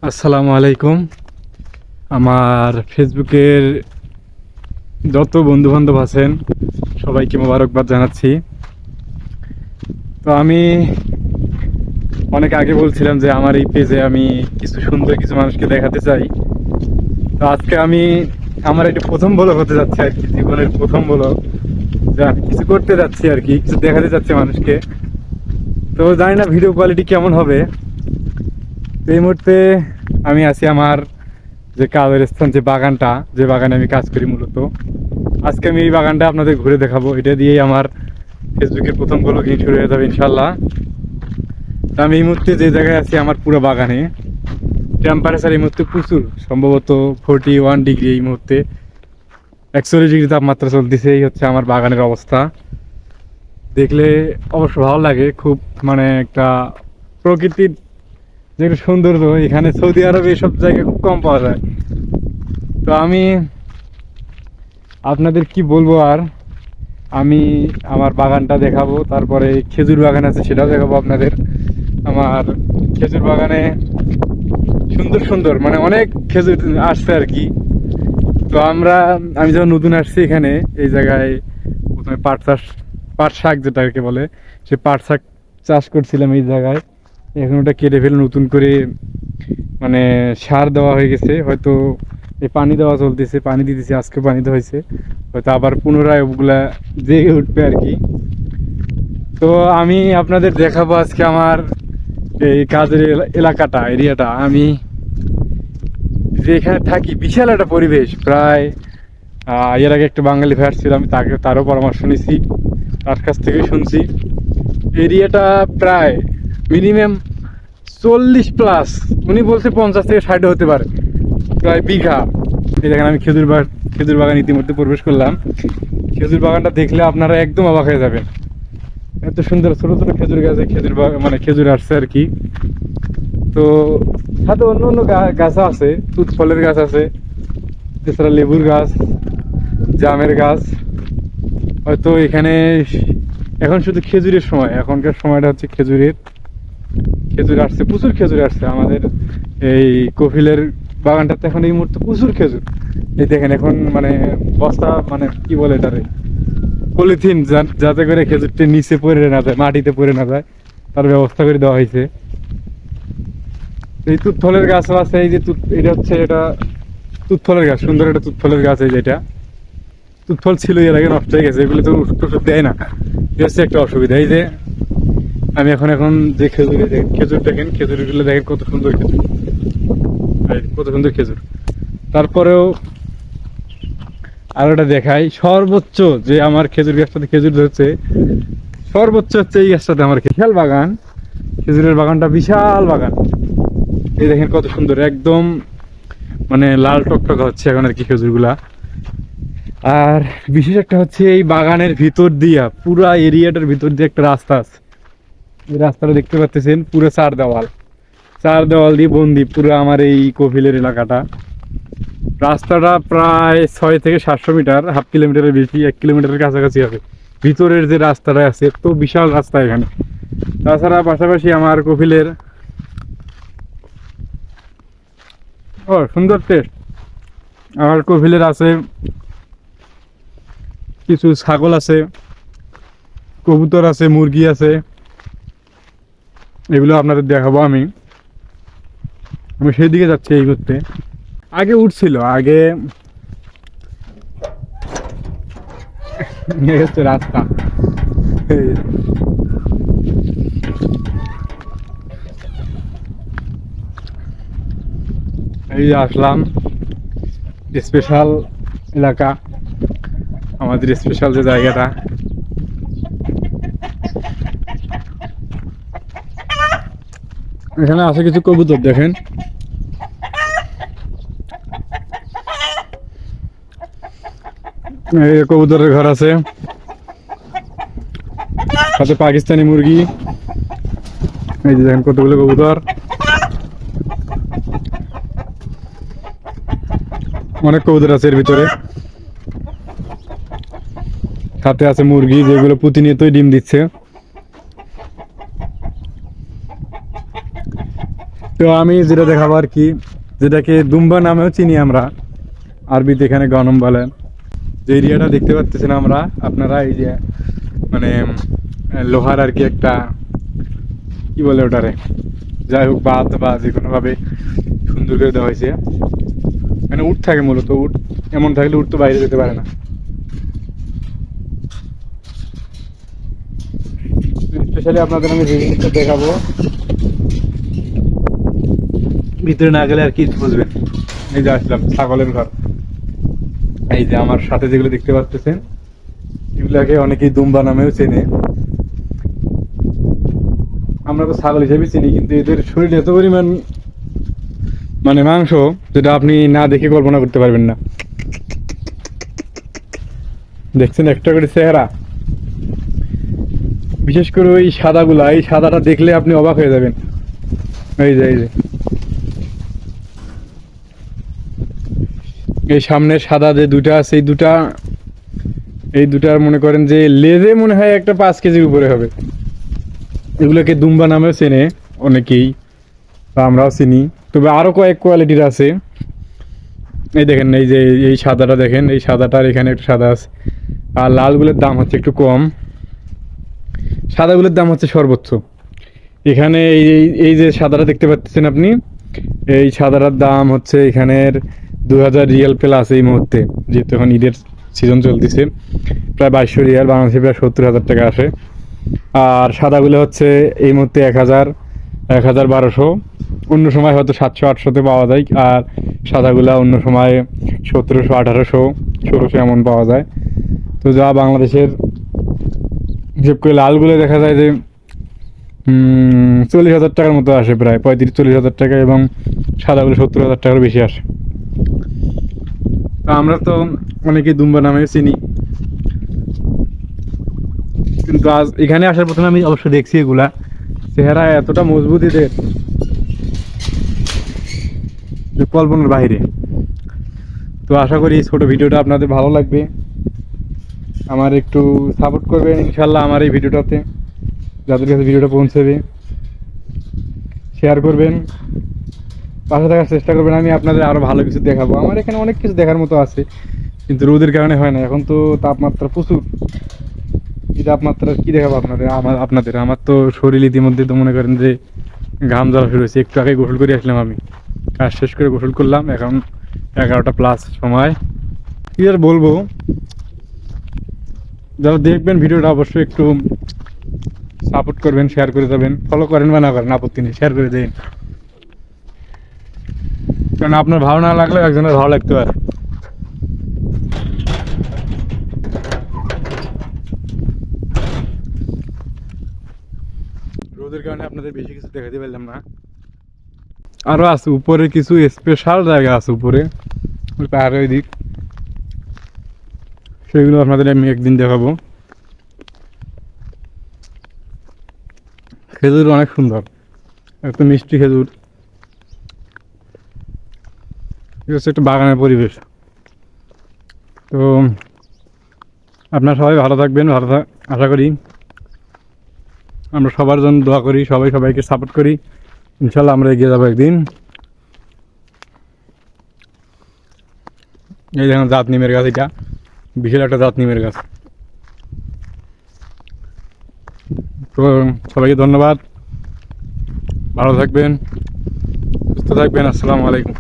আসসালামু আলাইকুম। আমার ফেসবুকের যত বন্ধু বান্ধব আছেন সবাইকে মোবারকবাদ জানাচ্ছি। তো আমি অনেক আগে বলছিলাম যে আমার এই পেজে আমি কিছু সুন্দর কিছু মানুষকে দেখাতে চাই। তো আজকে আমি আমার এটা প্রথম ব্লগ হতে যাচ্ছে আর কি, জীবনের প্রথম ব্লগ, যে আমি কিছু করতে যাচ্ছি আর কি, কিছু দেখাতে যাচ্ছি মানুষকে। তো জানি না ভিডিও কোয়ালিটি কেমন হবে। তো এই মুহূর্তে আমি আছি আমার যে কাজের স্থান, যে বাগানটা, যে বাগানে আমি কাজ করি মূলত। আজকে আমি এই বাগানটা আপনাদের ঘুরে দেখাবো, এটা দিয়েই আমার ফেসবুকের প্রথম ব্লগিং শুরু হয়ে যাবে ইনশাল্লাহ। তা আমি এই মুহূর্তে যে জায়গায় আছি আমার পুরো বাগানে টেম্পারেচার এই মুহূর্তে প্রচুর, সম্ভবত 41 ডিগ্রি এই মুহূর্তে, 41 ডিগ্রি তাপমাত্রা চলতেছে। এই হচ্ছে আমার বাগানের অবস্থা। দেখলে অবশ্য ভালো লাগে খুব, মানে একটা প্রকৃতির যে একটা সৌন্দর্য এখানে সৌদি আরবে এসব জায়গায় খুব কম পাওয়া যায়। তো আমি আপনাদের কি বলবো আর, আমি আমার বাগানটা দেখাবো, তারপরে খেজুর বাগান আছে সেটাও দেখাবো আপনাদের। আমার খেজুর বাগানে সুন্দর সুন্দর মানে অনেক খেজুর আসছে আর কি। তো আমি যখন নতুন আসছি এখানে এই জায়গায়, প্রথমে পাট শাক যেটাকে বলে, সে পাট শাক চাষ করছিলাম এই জায়গায়। এখন ওটা কেটে ফেলে নতুন করে মানে সার দেওয়া হয়ে গেছে, হয়তো এই পানি দেওয়া চলতেছে, পানি দিতেছি, আজকে পানি দেওয়া হয়েছে, হয়তো আবার পুনরায় ওগুলা জেগে উঠবে আর কি। তো আমি আপনাদের দেখাবো আজকে আমার এই কাজের এলাকাটা, এরিয়াটা। আমি যেখানে থাকি বিশাল একটা পরিবেশ, প্রায় এর আগে একটা বাঙালি ভাই ছিল, আমি তারও পরামর্শ নিছি, তার কাছ থেকে শুনছি এরিয়াটা প্রায় মিনিমাম 40+, উনি বলছে 50 থেকে 60 হতে পারে, প্রায় বিঘা। এই দেখেন আমি খেজুর বাগান ইতিমধ্যে প্রবেশ করলাম। খেজুর বাগানটা দেখলে আপনারা একদম অবাক হয়ে যাবেন, এত সুন্দর ছোট ছোট খেজুর গাছে খেজুর বাগান, মানে খেজুর আসছে আর কি। তো সাথে অন্য অন্য গাছও আছে, তুত ফলের গাছ আছে, এছাড়া লেবুর গাছ, জামের গাছ। হয়তো এখানে এখন শুধু খেজুরের সময়, এখনকার সময়টা হচ্ছে খেজুরের। খেজুর আসছে, প্রচুর খেজুর আসছে আমাদের এই কফিলের বাগানটাতে। এখন এই মুহূর্তে প্রচুর খেজুর। এই দেখেন এখন মানে বস্তা, মানে কি বলে এটারে, পলিথিন, যাতে করে খেজুরটি নিচে পড়ে না যায়, মাটিতে পড়ে না যায়, তার ব্যবস্থা করে দেওয়া হয়েছে। এই তুত ফলের গাছও আছে, এই যে এটা হচ্ছে, এটা তুত ফলের গাছ, সুন্দর একটা তুত ফলের গাছ। এই যেটা তুত ফল ছিল এর আগে, নষ্ট হয়ে গেছে, এগুলো তো ওষুধ দেয় না, এটা হচ্ছে একটা অসুবিধা। এই যে আমি এখন যে খেজুর দেখেন, খেজুরগুলো দেখেন কত সুন্দর খেজুর, কত সুন্দর খেজুর। তারপরেও আরো একটা দেখাই, সর্বোচ্চ যে আমার খেজুর গাছটাতে খেজুর ধরছে, সর্বোচ্চ হচ্ছে এই গাছটাতে আমার বিশাল বাগান, খেজুরের বাগানটা বিশাল বাগান। এই দেখেন কত সুন্দর, একদম মানে লাল টকটকা হচ্ছে এখন আর কি খেজুরগুলা। আর বিশেষ একটা হচ্ছে এই বাগানের ভিতর দিয়া, পুরা এরিয়াটার ভিতর দিয়ে একটা রাস্তা আছে। এই রাস্তাটা দেখতে পাচ্ছেন, পুরো চার দেওয়াল দিয়ে বন্দি পুরো আমার এই কফিলের এলাকাটা। রাস্তাটা প্রায় 600 থেকে 700 মিটার, হাফ কিলোমিটারের বেশি, 1 কিলোমিটারের কাছাকাছি হবে। ভিতরের যে রাস্তাটা আছে তো বিশাল রাস্তা এখানে। তাছাড়া পাশাপাশি আমার কফিলের সুন্দর টেস্ট, আমার কফিলের আছে কিছু ছাগল আছে, কবুতর আছে, মুরগি আছে, এগুলো আপনাদের দেখাবো। আমি আমি সেই দিকে যাচ্ছি এই করতে। আগে উঠছিল, আগে হচ্ছে রাস্তা। এই যে আসলাম স্পেশাল এলাকা, আমাদের স্পেশাল যে জায়গাটা। এখানে আছে কিছু কবুতর, দেখেন এই কবুতরের ঘর আছে, সাথে পাকিস্তানি মুরগি। এই যে দেখেন কতগুলো কবুতর, অনেক কবুতর আছে এর ভিতরে। সাথে আছে মুরগি, যেগুলো প্রতিনিয়তই ডিম দিচ্ছে। তো আমি যেটা দেখাবো আর কি, যেটাকে দুম্বা নামেও চিনি আমরা, আরবিতে এখানে গনম বলেন। যে এরিয়াটা দেখতে পাচ্ছেন আমরা আপনারা, এই যে মানে লোহার আর কি একটা কি বলে ওটারে, যাই হোক বাঁধ বা যে কোনোভাবে সুন্দর করে দেওয়া হয়েছে। মানে উট থাকে মূলত, উট এমন থাকলে উট তো বাইরে যেতে পারে না। স্পেশালি আপনাদের আমি যে জিনিসটা দেখাবো, ভিতরে না গেলে আর কি বুঝবেন। এই যে আসলাম ছাগলের ঘর, এই যে আমার সাথে যেগুলো দেখতে পাচ্ছেন এগুলাকে অনেকেই দুম্বা নামেও চেনে। আমরা তো ছাগল হিসেবে চিনি, কিন্তু এদের শরীরে এত পরিমাণ মানে মাংস, যেটা আপনি না দেখে কল্পনা করতে পারবেন না। দেখছেন একটা করে চেহারা, বিশেষ করে ওই সাদাগুলা, এই সাদাটা দেখলে আপনি অবাক হয়ে যাবেন। এই যে এই সামনের সাদা যে দুটা আছে, এই দুটার মনে করেন যে লেজে মনে হয় একটা 5 কেজির উপরে হবে। এগুলোকে দুম্বা নামেও চেনে অনেকেই, বা আমরাও চিনি। তবে আরো কয়েক কোয়ালিটির আছে। এই দেখেন, এই যে এই সাদাটা দেখেন, এই সাদাটার এখানে একটা সাদা আছে। আর লালগুলোর দাম হচ্ছে একটু কম, সাদাগুলোর দাম হচ্ছে সর্বোচ্চ। এখানে এই যে সাদাটা দেখতে পাচ্ছেন আপনি, এই সাদাটার দাম হচ্ছে এখানের 2000 রিয়াল প্লাস এই মুহূর্তে, যেহেতু এখন ঈদের সিজন চলতেছে। প্রায় 2200 রিয়াল, বাংলাদেশে প্রায় 70,000 টাকা আসে। আর সাদাগুলো হচ্ছে এই মুহূর্তে 1000, 1200। অন্য সময় হয়তো 700-800-তে পাওয়া যায়। আর সাদাগুলা অন্য সময় 1700, 1800, 1600 এমন পাওয়া যায়। তো যা বাংলাদেশের হিসেব করে লালগুলো দেখা যায় যে 40,000 টাকার মতো আসে, প্রায় 35-40,000 টাকা, এবং সাদাগুলো 70,000 টাকার বেশি আসে। তো আমরা তো অনেকেই দুম্বা নামে চিনি, কিন্তু আজ এখানে আসার প্রথমে আমি অবশ্য দেখছি এগুলা চেহারা এতটা মজবুত এদের যে কল্পনার বাইরে। তো আশা করি ছোট ভিডিওটা আপনাদের ভালো লাগবে, আমার একটু সাপোর্ট করবেন ইনশাল্লাহ আমার এই ভিডিওটাতে, যাদের কাছে ভিডিওটা পৌঁছাবে শেয়ার করবেন, পাশে থাকার চেষ্টা করবেন। আমি আপনাদের আরও ভালো কিছু দেখাবো। আমার এখানে অনেক কিছু দেখার মতো আছে, কিন্তু রোদের কারণে হয় না। এখন তো তাপমাত্রা প্রচুর, এই তাপমাত্রা কী দেখাবো আপনাদের। আমার তো শরীর ইতিমধ্যে তো মনে করেন যে ঘাম জ্বালা শুরু হয়েছে। একটু আগে গোসল করে আসলাম, আমি কাজ শেষ করে গোসল করলাম, এখন 11টা প্লাস সময়। কি আর বলবো, যারা দেখবেন ভিডিওটা অবশ্যই একটু সাপোর্ট করবেন, শেয়ার করে যাবেন, ফলো করেন বা না করেন আপত্তি নেই, শেয়ার করে দেন। কারণ আপনার ভালো না লাগলেও একজনের ভালো লাগতে পারে। রোদের কারণে আপনাদের বেশি কিছু দেখাতে পারলাম না। আরও আছে উপরে কিছু স্পেশাল জায়গা আছে উপরে, ওই পাহাড়ের দিক, সেগুলো আপনাদের আমি একদিন দেখাবো। খেজুর অনেক সুন্দর, একটা মিষ্টি খেজুর। এটা হচ্ছে একটা বাগানের পরিবেশ। তো আপনারা সবাই ভালো থাকবেন, আশা করি। আমরা সবার জন্য দোয়া করি, সবাই সবাইকে সাপোর্ট করি, ইনশাল্লাহ আমরা এগিয়ে যাবো একদিন। এই দেখুন জাত নিমের গাছ, এটা বিশাল একটা জাত নিমের গাছ। তো সবাইকে ধন্যবাদ, ভালো থাকবেন, সুস্থ থাকবেন। আসসালামু আলাইকুম।